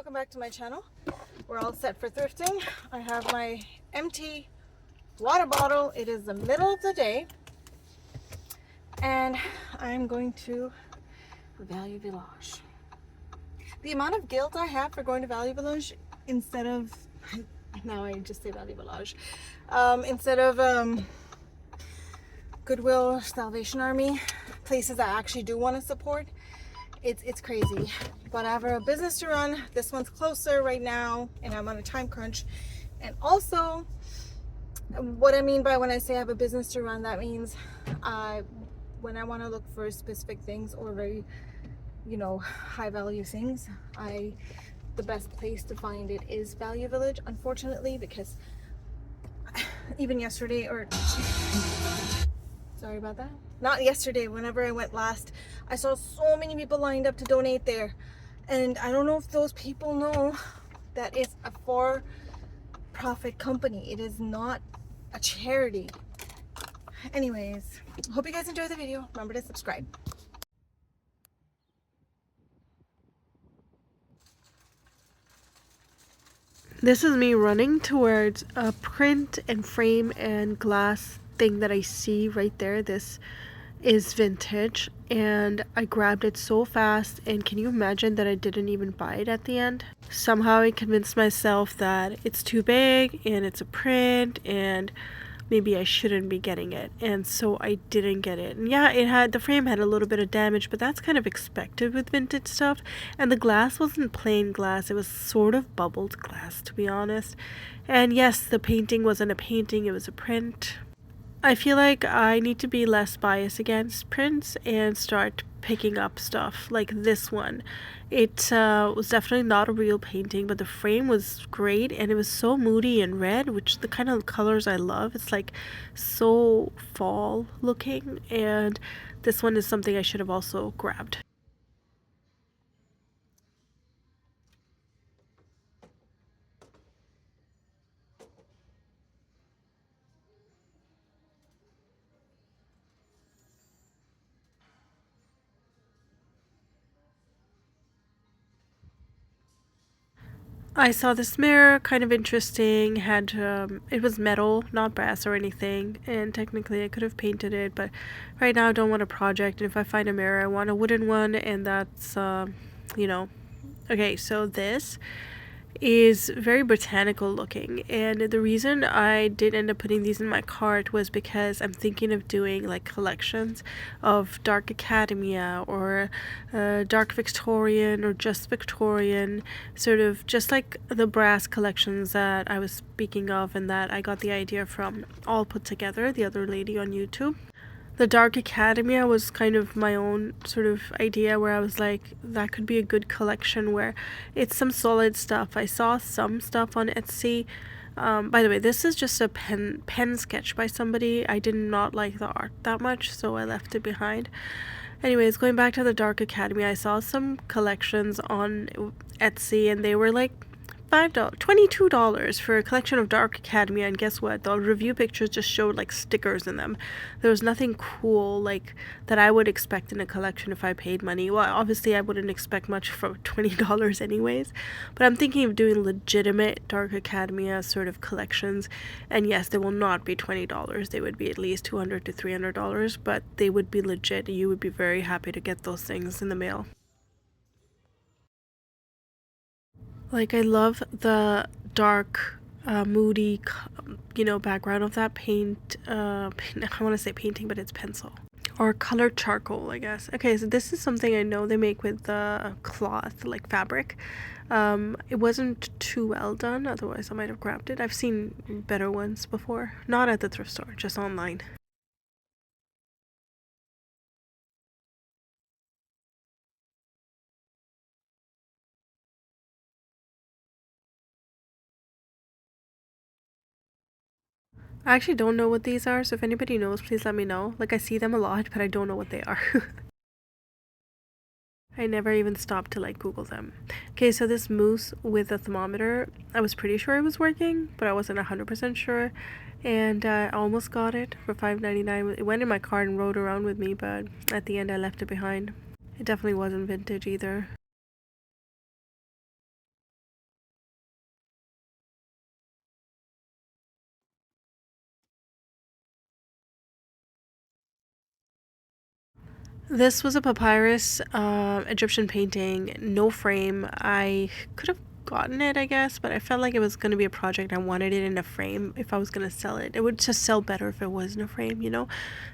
welcome back to my channel. We're all set for thrifting. I have my empty water bottle. It is the middle of the day and I'm going to Value Village. The amount of guilt I have for going to Value Village instead of, now I just say Value Village, instead of Goodwill, Salvation Army, places I actually do want to support, it's crazy. But I have a business to run. This one's closer right now and I'm on a time crunch. And also, what I mean by when I say I have a business to run, that means when I want to look for specific things or very, high value things, the best place to find it is Value Village, unfortunately, because even yesterday, or sorry about that, not yesterday, whenever I went last, I saw so many people lined up to donate there. And I don't know if those people know that it's a for-profit company. It is not a charity. Anyways, hope you guys enjoy the video. Remember to subscribe. This is me running towards a print and frame and glass thing that I see right there. This is vintage and I grabbed it so fast, and can you imagine that I didn't even buy it at the end? Somehow I convinced myself that it's too big and it's a print and maybe I shouldn't be getting it, and so I didn't get it. And yeah, the frame had a little bit of damage, but that's kind of expected with vintage stuff. And the glass wasn't plain glass, it was sort of bubbled glass, to be honest. And yes, the painting wasn't a painting, it was a print. I feel like I need to be less biased against prints and start picking up stuff like this one. It was definitely not a real painting, but the frame was great and it was so moody and red, which the kind of colors I love. It's like so fall looking, and this one is something I should have also grabbed. I saw this mirror, kind of interesting, had it was metal, not brass or anything, and technically I could have painted it, but right now I don't want a project, and if I find a mirror I want a wooden one, and that's okay. So this is very botanical looking, and the reason I did end up putting these in my cart was because I'm thinking of doing like collections of dark academia or dark Victorian or just Victorian, sort of just like the brass collections that I was speaking of and that I got the idea from, all put together, the other lady on YouTube. The Dark Academia was kind of my own sort of idea, where I was like, that could be a good collection where it's some solid stuff. I saw some stuff on Etsy. By the way, this is just a pen sketch by somebody. I did not like the art that much, so I left it behind. Anyways, going back to the Dark Academy, I saw some collections on Etsy and they were like $22 for a collection of Dark Academia, and guess what? The review pictures just showed like stickers in them. There was nothing cool like that I would expect in a collection if I paid money. Well, obviously I wouldn't expect much for $20 anyways, but I'm thinking of doing legitimate Dark Academia sort of collections, and yes, they will not be $20. They would be at least $200 to $300, but they would be legit. You would be very happy to get those things in the mail. Like, I love the dark, moody, background of that paint. I want to say painting, but it's pencil. Or colored charcoal, I guess. Okay, so this is something I know they make with the cloth, like fabric. It wasn't too well done, otherwise I might have grabbed it. I've seen better ones before. Not at the thrift store, just online. I actually don't know what these are, so if anybody knows, please let me know. Like, I see them a lot, but I don't know what they are. I never even stopped to like Google them. Okay, so this mousse with a thermometer, I was pretty sure it was working, but I wasn't 100% sure. And I almost got it for $5.99. It went in my cart and rode around with me, but at the end I left it behind. It definitely wasn't vintage either. This was a papyrus Egyptian painting, no frame. I could have gotten it, I guess, but I felt like it was going to be a project. I wanted it in a frame if I was going to sell it. It would just sell better if it was in a frame, you know?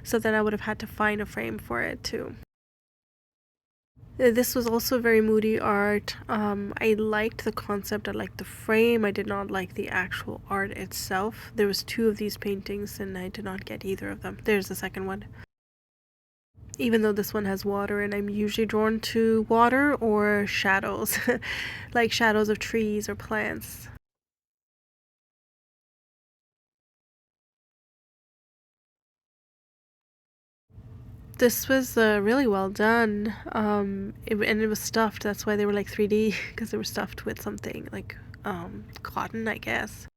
So then I would have had to find a frame for it too. This was also very moody art. I liked the concept. I liked the frame. I did not like the actual art itself. There was two of these paintings and I did not get either of them. There's the second one. Even though this one has water, and I'm usually drawn to water or shadows, like shadows of trees or plants. This was really well done, and it was stuffed. That's why they were like 3D, because they were stuffed with something like cotton, I guess.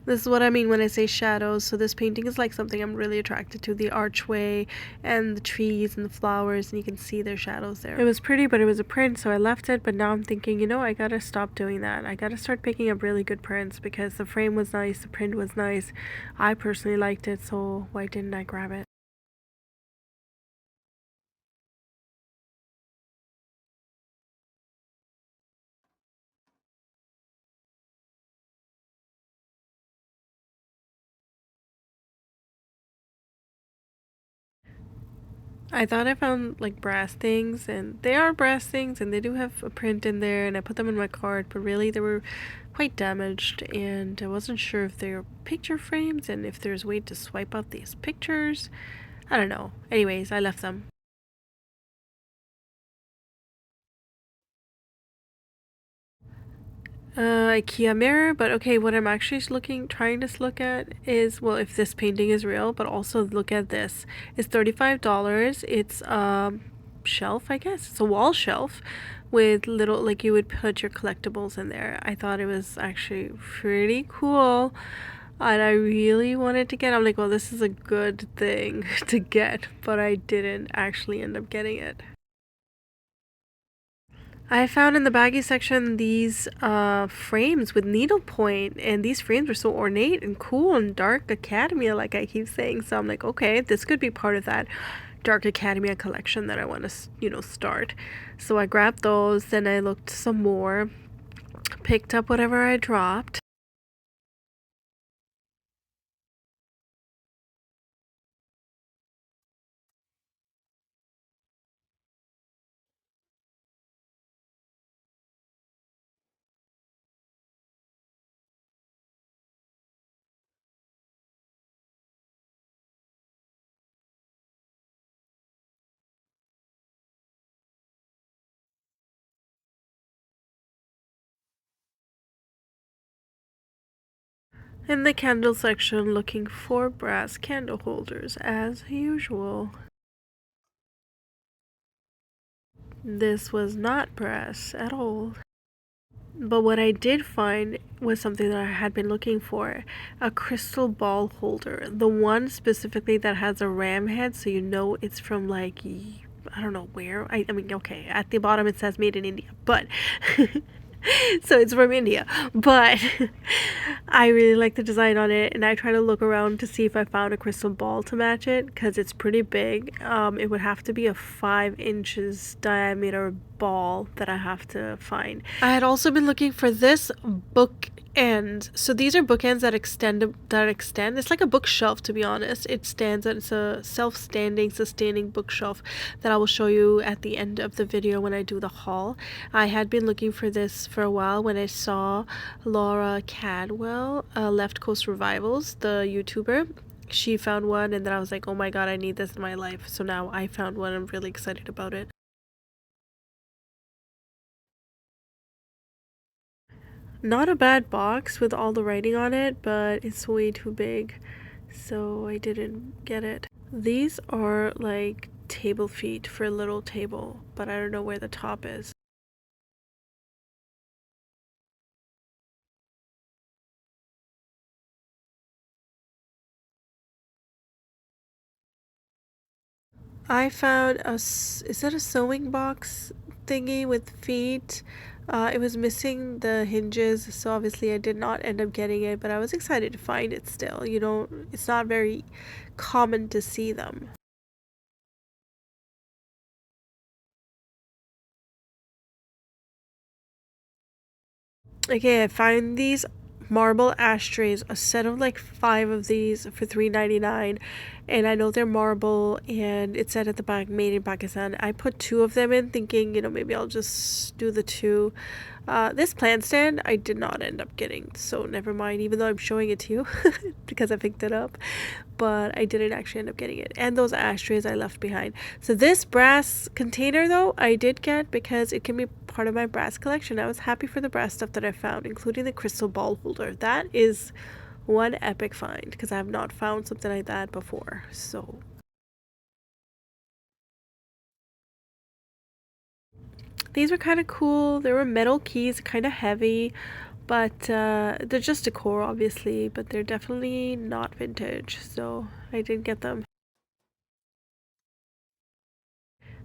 This is what I mean when I say shadows. So this painting is like something I'm really attracted to. The archway and the trees and the flowers, and you can see their shadows there. It was pretty, but it was a print, so I left it. But now I'm thinking, you know, I gotta stop doing that. I gotta start picking up really good prints because the frame was nice, the print was nice. I personally liked it, so why didn't I grab it? I thought I found like brass things, and they are brass things, and they do have a print in there, and I put them in my cart, but really they were quite damaged, and I wasn't sure if they're picture frames and if there's a way to swipe out these pictures. I don't know. Anyways, I left them. IKEA mirror, but okay, what I'm actually trying to look at is, well, if this painting is real, but also look at this. It's $35. It's shelf, I guess. It's a wall shelf with little, like you would put your collectibles in there. I thought it was actually pretty cool. And I really wanted to get, I'm like, well, this is a good thing to get, but I didn't actually end up getting it. I found in the baggie section these frames with needlepoint, and these frames were so ornate and cool and dark academia, like I keep saying. So I'm like, okay, this could be part of that dark academia collection that I want to, you know, start. So I grabbed those, then I looked some more, picked up whatever I dropped. In the candle section, looking for brass candle holders as usual. This was not brass at all. But what I did find was something that I had been looking for, a crystal ball holder. The one specifically that has a ram head, so you know it's from like, I don't know where. I mean, okay, at the bottom it says made in India, but so it's from India. But I really like the design on it, and I try to look around to see if I found a crystal ball to match it because it's pretty big. It would have to be a 5 inches diameter ball that I have to find. I had also been looking for this bookend. So these are bookends that extend. It's like a bookshelf, to be honest. It stands, it's a self-standing, sustaining bookshelf that I will show you at the end of the video when I do the haul. I had been looking for this for a while when I saw Laura Cadwell, Left Coast Revivals, the YouTuber. She found one, and then I was like, oh my god, I need this in my life. So now I found one. I'm really excited about it. Not a bad box with all the writing on it, but it's way too big, so I didn't get it. These are like table feet for a little table, but I don't know where the top is. I found is that a sewing box thingy with feet? It was missing the hinges, so obviously I did not end up getting it, but I was excited to find it still. You know, it's not very common to see them. Okay, I find these marble ashtrays, a set of like 5 of these for $3.99, and I know they're marble, and it said at the back made in Pakistan. I put 2 of them in, thinking, you know, maybe I'll just do the 2. This plant stand I did not end up getting, so never mind, even though I'm showing it to you because I picked it up, but I didn't actually end up getting it. And those ashtrays I left behind. So this brass container though I did get because it can be part of my brass collection. I was happy for the brass stuff that I found, including the crystal ball holder. That is one epic find because I have not found something like that before. So these were kind of cool. They were metal keys, kind of heavy, but they're just decor obviously, but they're definitely not vintage, so I did get them.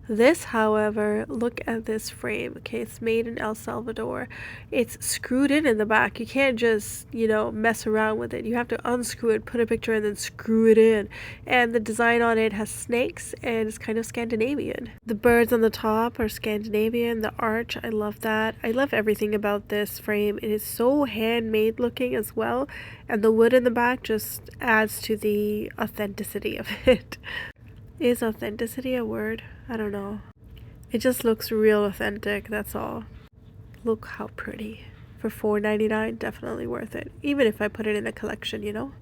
This, however, look at this frame. Okay, it's made in El Salvador. It's screwed in the back. You can't just, you know, mess around with it. You have to unscrew it, put a picture, and then screw it in. And the design on it has snakes, and it's kind of Scandinavian. The birds on the top are Scandinavian. The arch, I love that. I love everything about this frame. It is so handmade looking as well, and the wood in the back just adds to the authenticity of it. Is authenticity a word? I don't know. It just looks real authentic, that's all. Look how pretty. For $4.99, definitely worth it. Even if I put it in a collection, you know?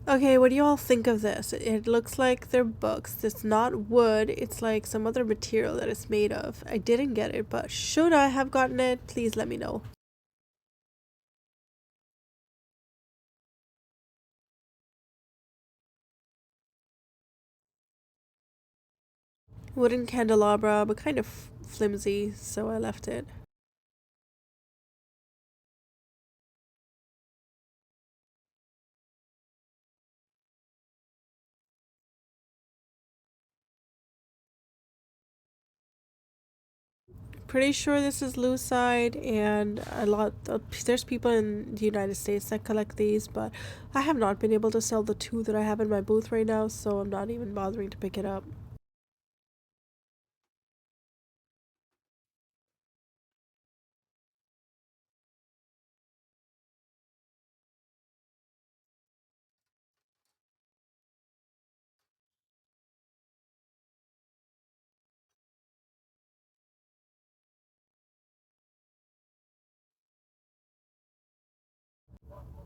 Okay, what do you all think of this? It looks like they're books. It's not wood, it's like some other material that it's made of. I didn't get it, but should I have gotten it? Please let me know. Wooden candelabra, but kind of flimsy, so I left it. Pretty sure this is lucite, and there's people in the United States that collect these, but I have not been able to sell the 2 that I have in my booth right now, so I'm not even bothering to pick it up.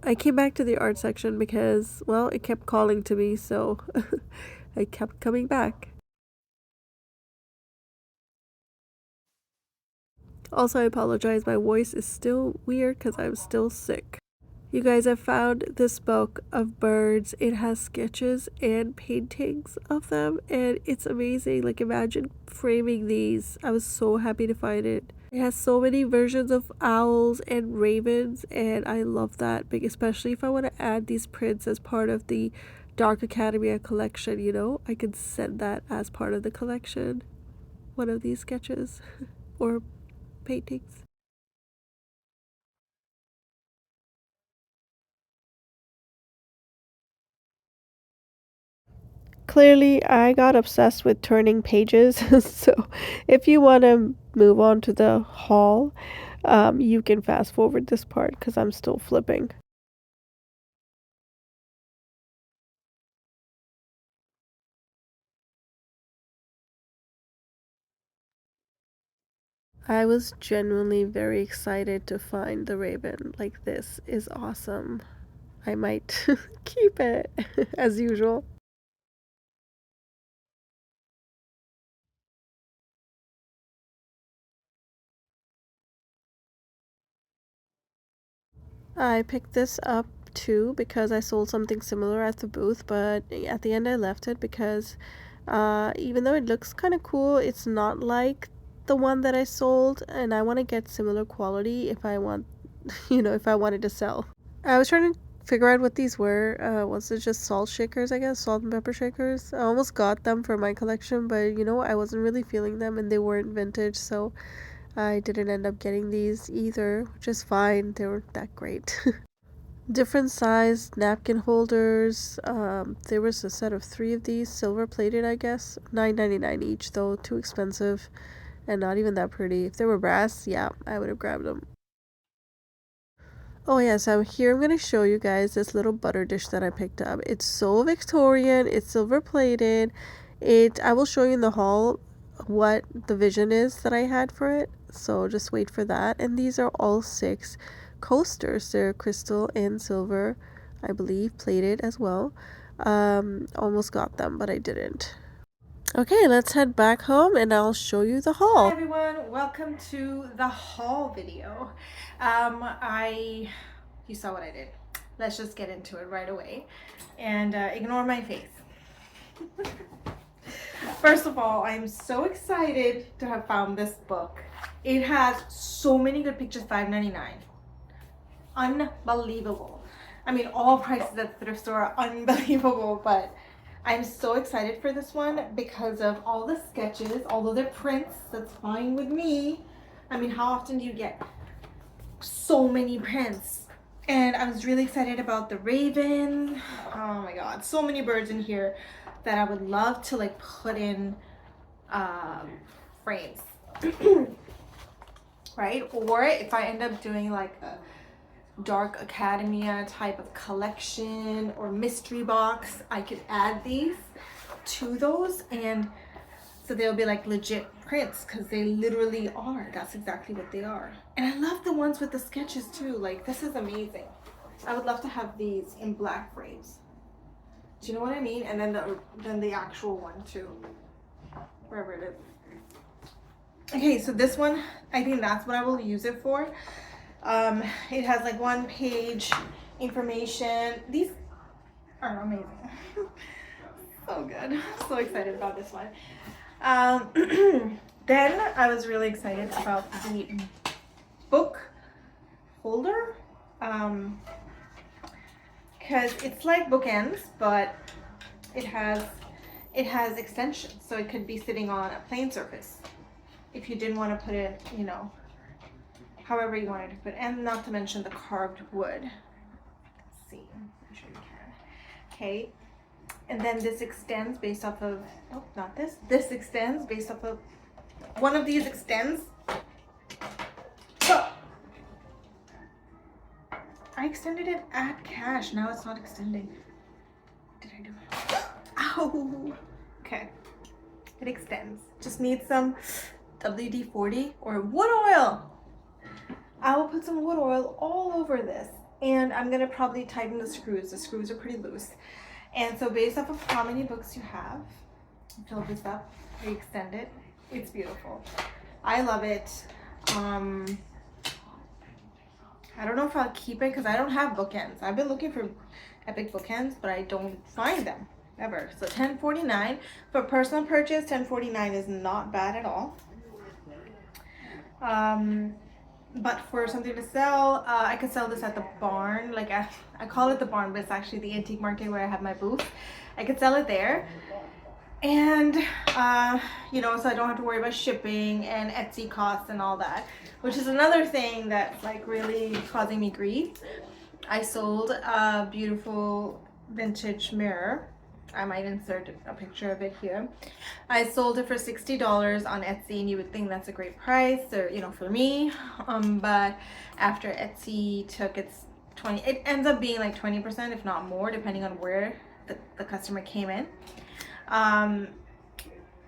I came back to the art section because, well, it kept calling to me, so I kept coming back. Also, I apologize, my voice is still weird because I'm still sick. You guys, I found this book of birds. It has sketches and paintings of them, and it's amazing. Like, imagine framing these. I was so happy to find it. It has so many versions of owls and ravens, and I love that, especially if I want to add these prints as part of the Dark Academia collection, you know? I could send that as part of the collection. One of these sketches or paintings. Clearly, I got obsessed with turning pages. So, if you want to move on to the haul, you can fast forward this part because I'm still flipping. I was genuinely very excited to find the raven. Like, this is awesome. I might keep it as usual. I picked this up too because I sold something similar at the booth, but at the end I left it because even though it looks kind of cool, it's not like the one that I sold, and I want to get similar quality if I want, you know, if I wanted to sell. I was trying to figure out what these were. Was it just salt shakers, I guess? Salt and pepper shakers. I almost got them for my collection, but you know, I wasn't really feeling them and they weren't vintage, so I didn't end up getting these either, which is fine. They weren't that great. Different sized napkin holders. There was a set of 3 of these, silver plated, I guess. $9.99 each, though. Too expensive and not even that pretty. If they were brass, yeah, I would have grabbed them. Oh yeah, so here I'm going to show you guys this little butter dish that I picked up. It's so Victorian, it's silver plated. I will show you in the haul what the vision is that I had for it. So just wait for that. And these are all 6 coasters. They're crystal and silver, I believe, plated as well. Almost got them, but I didn't. Okay, let's head back home and I'll show you the haul. Hi everyone, welcome to the haul video. You saw what I did. Let's just get into it right away and ignore my face. First of all, I'm so excited to have found this book. It has so many good pictures, $5.99. Unbelievable. I mean, all prices at the thrift store are unbelievable, but I'm so excited for this one because of all the sketches. Although they're prints, that's fine with me. I mean, how often do you get so many prints? And I was really excited about the raven. Oh my god, so many birds in here that I would love to like put in frames. Right? Or if I end up doing like a dark academia type of collection or mystery box, I could add these to those, and so they'll be like legit prints because they literally are. That's exactly what they are. And I love the ones with the sketches too. Like, this is amazing. I would love to have these in black frames. Do you know what I mean? And then the actual one too, wherever it is. Okay, so this one, I think that's what I will use it for. It has like 1-page information. These are amazing. So good. I'm so excited about this one. Then I was really excited about the book holder. Because it's like bookends, but it has extensions, so it could be sitting on a plain surface if you didn't want to put it, you know, however you wanted to put it. And not to mention the carved wood. Let's see, I'm sure you can. Okay, and then this extends based off of, oh, not this. This extends based off of, one of these extends. Oh. I extended it at cash. Now it's not extending. Did I do it? Ow. Okay. It extends. Just needs some WD-40 or wood oil. I will put some wood oil all over this. And I'm going to probably tighten the screws. The screws are pretty loose. And so based off of how many books you have, fill this up, we extend it. It's beautiful. I love it. I don't know if I'll keep it because I don't have bookends. I've been looking for epic bookends, but I don't find them ever. So $10.49 for personal purchase. $10.49 is not bad at all. But for something to sell, I could sell this at the barn. Like I call it the barn, but it's actually the antique market where I have my booth. I could sell it there. And you know, so I don't have to worry about shipping and Etsy costs and all that, which is another thing that's like really causing me grief. I sold a beautiful vintage mirror. I might insert a picture of it here. I sold it for $60 on Etsy, and you would think that's a great price, or you know, for me. But after Etsy took its 20, it ends up being like 20%, if not more, depending on where the customer came in.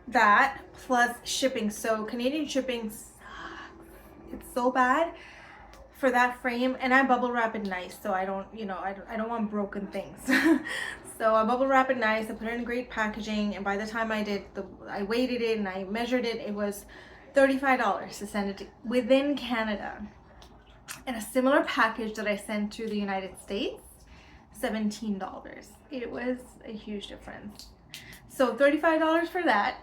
That plus shipping. So Canadian shipping sucks. It's so bad for that frame, and I bubble wrap it nice, so I don't, you know, I don't want broken things. So I bubble wrap it nice, I put it in great packaging, and by the time I weighted it and I measured it, it was $35 to send it within Canada. And a similar package that I sent to the United States, $17. It was a huge difference. So $35 for that,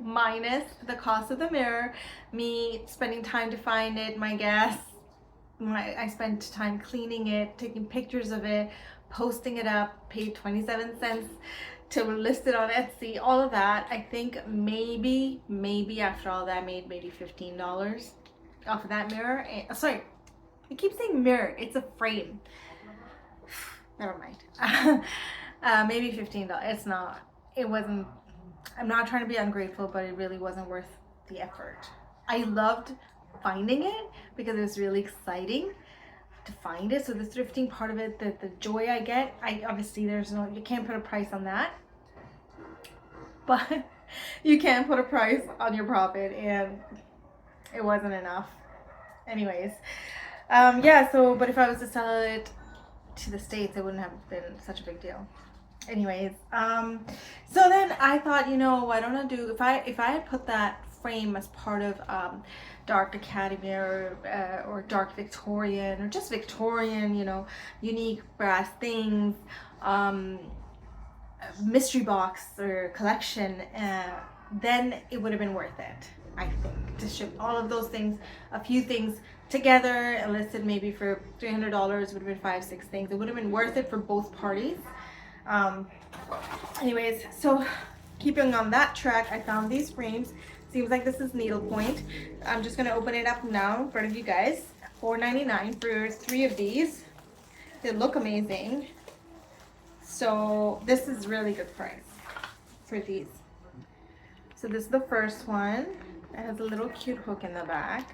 minus the cost of the mirror, me spending time to find it, my gas, I spent time cleaning it, taking pictures of it, posting it up, paid 27 cents to list it on Etsy, all of that. I think maybe after all that, I made maybe $15 off of that mirror. And, sorry, I keep saying mirror, it's a frame. Never mind. Maybe $15. It's not, it wasn't, I'm not trying to be ungrateful, but it really wasn't worth the effort. I loved finding it because it was really exciting to find it. So the thrifting part of it, the joy I get, I obviously you can't put a price on that, but you can put a price on your profit, and it wasn't enough. Anyways, yeah. So, but if I was to sell it to the States, it wouldn't have been such a big deal. Anyways, so then I thought, why don't I do, if I had put that frame as part of dark academy or dark Victorian or just Victorian, unique brass things, mystery box or collection, then it would have been worth it, I think, to ship all of those things, a few things together and listed maybe for $300. Would have been 5-6 things. It would have been worth it for both parties. Anyways, so keeping on that track, I found these frames. Seems like this is needlepoint. I'm just gonna open it up now in front of you guys. $4.99 for 3 of these. They look amazing. So this is really good price for these. So this is the first one. It has a little cute hook in the back.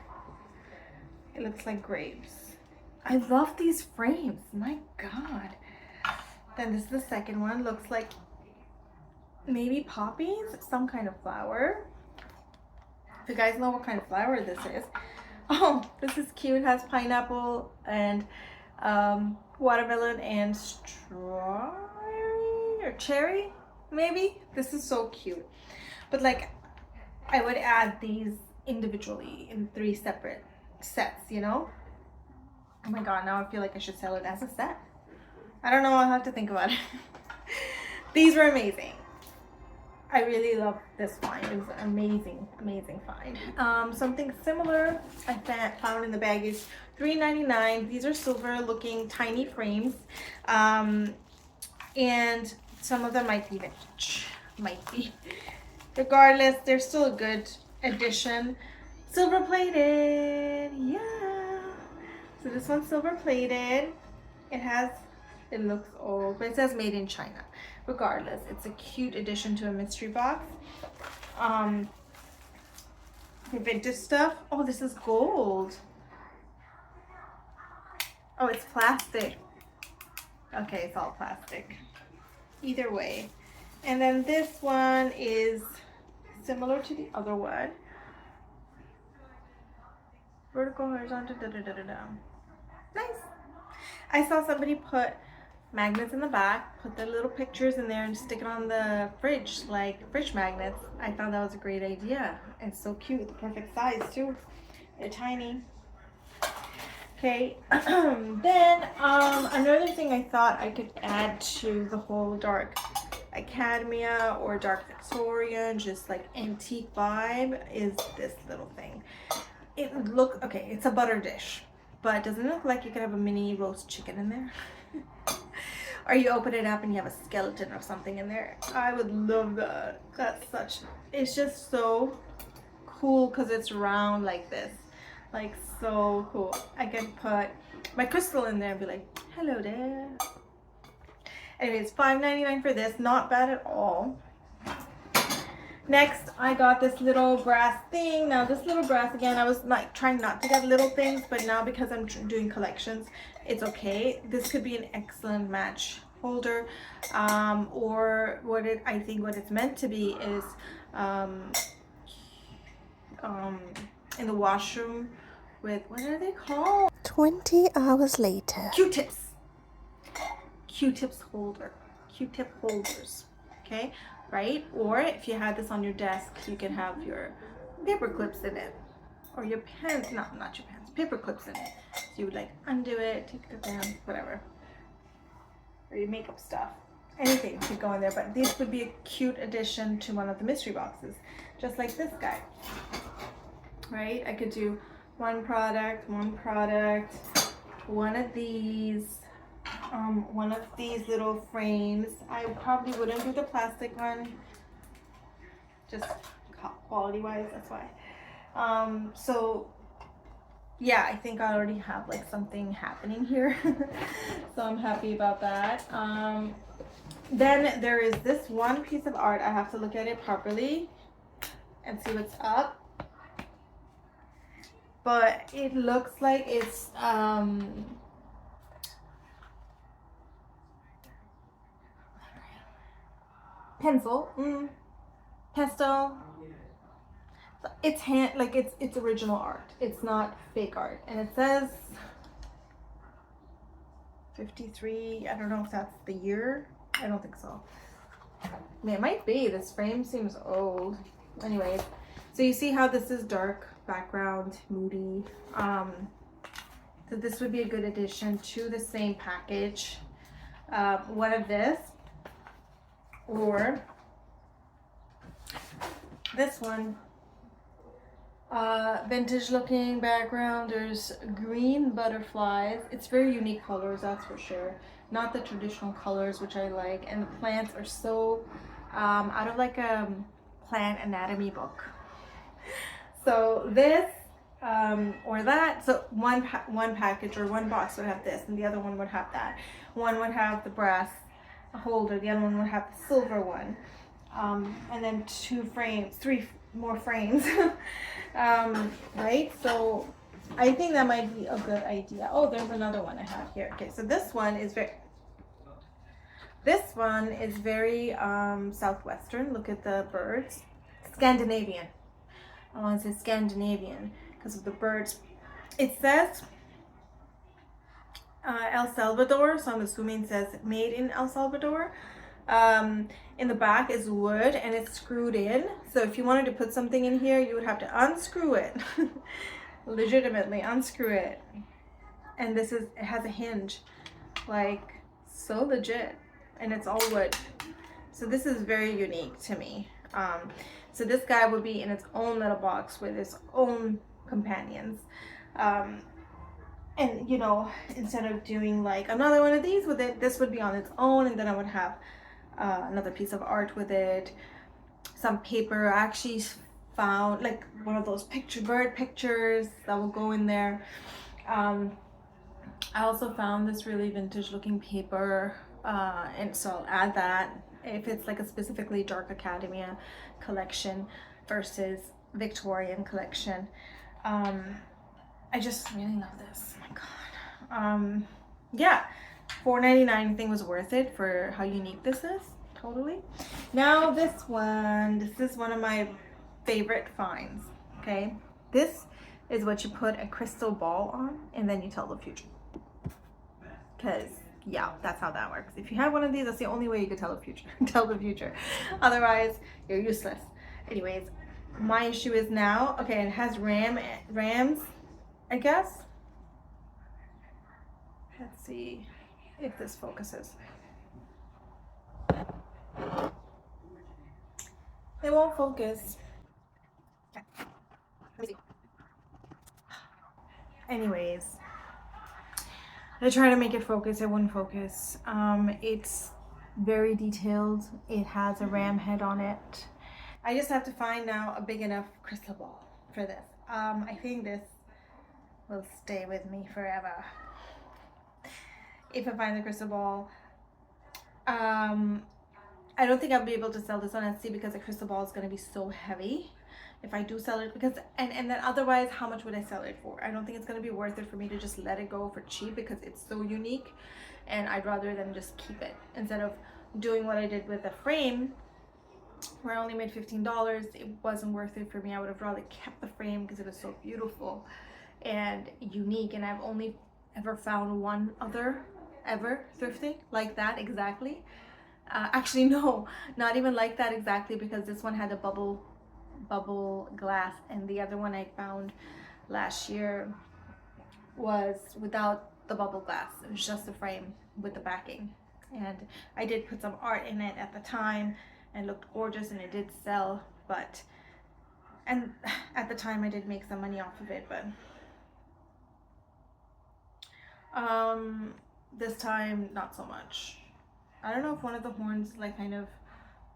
It looks like grapes. I love these frames, my God. Then this is the second one. Looks like maybe poppies, some kind of flower. If you guys know what kind of flower this is. Oh, this is cute. It has pineapple and watermelon and strawberry or cherry, maybe. This is so cute. But like, I would add these individually in 3 separate sets, Oh my God, now I feel like I should sell it as a set. I don't know, I'll have to think about it. These were amazing. I really love this find. It was an amazing find. Something similar I found in the bag is $3.99. These are silver looking tiny frames. And some of them might be vintage. Might be. Regardless, they're still a good addition. Silver plated. Yeah. So this one's silver plated. It looks old, but it says made in China. Regardless, it's a cute addition to a mystery box. Vintage stuff. Oh, this is gold. Oh, it's plastic. Okay, it's all plastic. Either way. And then this one is similar to the other one. Vertical, horizontal, Nice. I saw somebody put magnets in the back, put the little pictures in there and stick it on the fridge, like fridge magnets. I thought that was a great idea. It's so cute, the perfect size too. They're tiny. Okay, then another thing I thought I could add to the whole dark Academia or dark Victorian, just like antique vibe, is this little thing. Okay, it's a butter dish, but doesn't it look like you could have a mini roast chicken in there? Or you open it up and you have a skeleton or something in there. I would love that. It's just so cool because it's round like this. Like, so cool. I can put my crystal in there and be like, hello there. Anyways, $5.99 for this. Not bad at all. Next, I got this little brass thing. Now, this little brass, again, I was like trying not to get little things, but now because I'm doing collections, it's okay. This could be an excellent match holder, or I think what it's meant to be is in the washroom with, what are they called? 20 hours later. Q-tips. Q-tips holder. Q-tip holders. Okay, right? Or if you had this on your desk, you can have your paper clips in it, or your pens. Not your pens. Paper clips in it. So you would like undo it, take it down, whatever. Or your makeup stuff. Anything could go in there, but this would be a cute addition to one of the mystery boxes, just like this guy. Right? I could do one product, one of these, one of these little frames. I probably wouldn't do the plastic one, just quality wise, that's why. So yeah, I think I already have like something happening here. So I'm happy about that. Then there is this one piece of art. I have to look at it properly and see what's up. But it looks like it's pastel. It's it's original art. It's not fake art. And it says 53. I don't know if that's the year. I don't think so. I mean, it might be. This frame seems old. Anyways, so you see how this is dark background, moody. So this would be a good addition to the same package. One of this, or this one. Vintage looking background. There's green butterflies. It's very unique colors, that's for sure. Not the traditional colors, which I like. And the plants are so out of like a plant anatomy book. So this or that. So one package or one box would have this, and the other one would have that. One would have the brass holder. The other one would have the silver one. And then three more frames. Right? So I think that might be a good idea. Oh, there's another one I have here. Okay, so this one is very southwestern. Look at the birds. Scandinavian. I want to say Scandinavian because of the birds. It says El Salvador, so I'm assuming it says made in El Salvador. In the back is wood and it's screwed in. So if you wanted to put something in here, you would have to unscrew it. Legitimately unscrew it. And it has a hinge. Like, so legit. And it's all wood. So this is very unique to me. So this guy would be in its own little box with its own companions. And you know, instead of doing like another one of these with it, this would be on its own, and then I would have another piece of art with it, some paper. I actually found like one of those bird pictures that will go in there. I also found this really vintage looking paper, and so I'll add that if it's like a specifically dark academia collection versus Victorian collection. I just really love this. Oh my god. Yeah, $4.99 I think was worth it for how unique this is. Totally. Now this is one of my favorite finds. Okay, this is what you put a crystal ball on and then you tell the future. Because yeah, that's how that works. If you have one of these, that's the only way you could tell the future. Tell the future. Otherwise, you're useless. Anyways, my issue is now, okay, it has rams, I guess. Let's see if this focuses. It won't focus. Okay. Let me see. Anyways, I try to make it focus. It wouldn't focus. It's very detailed. It has a ram head on it. I just have to find now a big enough crystal ball for this. I think this will stay with me forever. If I find the crystal ball, I don't think I'll be able to sell this on Etsy because the crystal ball is going to be so heavy. If I do sell it, because and then otherwise, how much would I sell it for? I don't think it's going to be worth it for me to just let it go for cheap because it's so unique, and I'd rather than just keep it instead of doing what I did with the frame where I only made $15. It wasn't worth it for me. I would have rather kept the frame because it was so beautiful and unique, and I've only ever found one other ever thrifting like that exactly. Actually no, not even like that exactly, because this one had a bubble glass, and the other one I found last year was without the bubble glass. It was just a frame with the backing, and I did put some art in it at the time and looked gorgeous, and it did sell, but and at the time I did make some money off of it, but This time, not so much. I don't know if one of the horns like kind of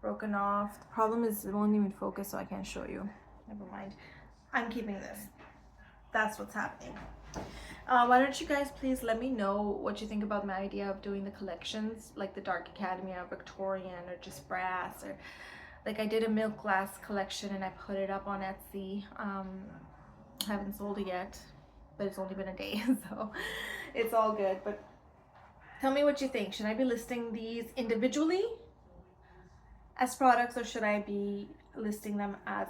broken off. The problem is it won't even focus, so I can't show you. Never mind. I'm keeping this. That's what's happening. Why don't you guys please let me know what you think about my idea of doing the collections, like the Dark Academy or Victorian or just brass, or like I did a milk glass collection and I put it up on Etsy. I haven't sold it yet, but it's only been a day, so it's all good. But tell me what you think. Should I be listing these individually as products, or should I be listing them as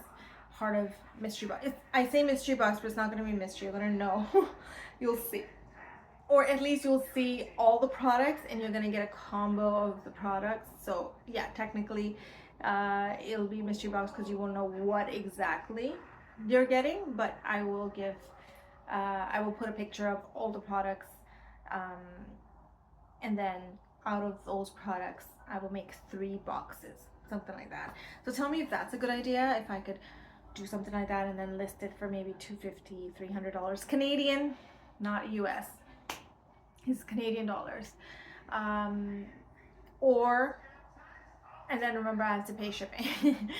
part of mystery box? I say mystery box, but it's not going to be mystery. You're going to know. You'll see, or at least you'll see all the products and you're going to get a combo of the products. So yeah, technically it'll be mystery box because you won't know what exactly you're getting, but I will give I will put a picture of all the products, and then out of those products I will make 3 boxes, something like that. So tell me if that's a good idea, if I could do something like that and then list it for maybe $250, $300 Canadian, not US. It's Canadian dollars. Or, and then remember I have to pay shipping.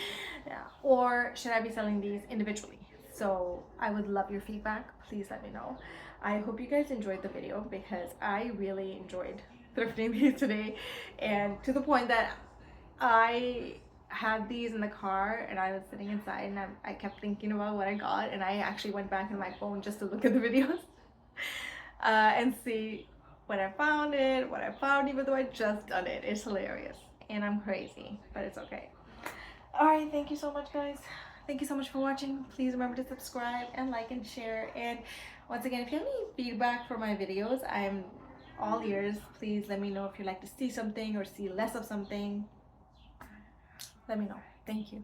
Yeah. Or should I be selling these individually? So I would love your feedback. Please let me know. I hope you guys enjoyed the video because I really enjoyed thrifting these today, and to the point that I had these in the car and I was sitting inside and I kept thinking about what I got, and I actually went back in my phone just to look at the videos and see what I found, even though I just done it. It's hilarious and I'm crazy, but it's okay. All right, thank you so much, guys. Thank you so much for watching. Please remember to subscribe and like and share. And once again, if you have any feedback for my videos, I'm all ears. Please let me know if you'd like to see something or see less of something. Let me know. Thank you.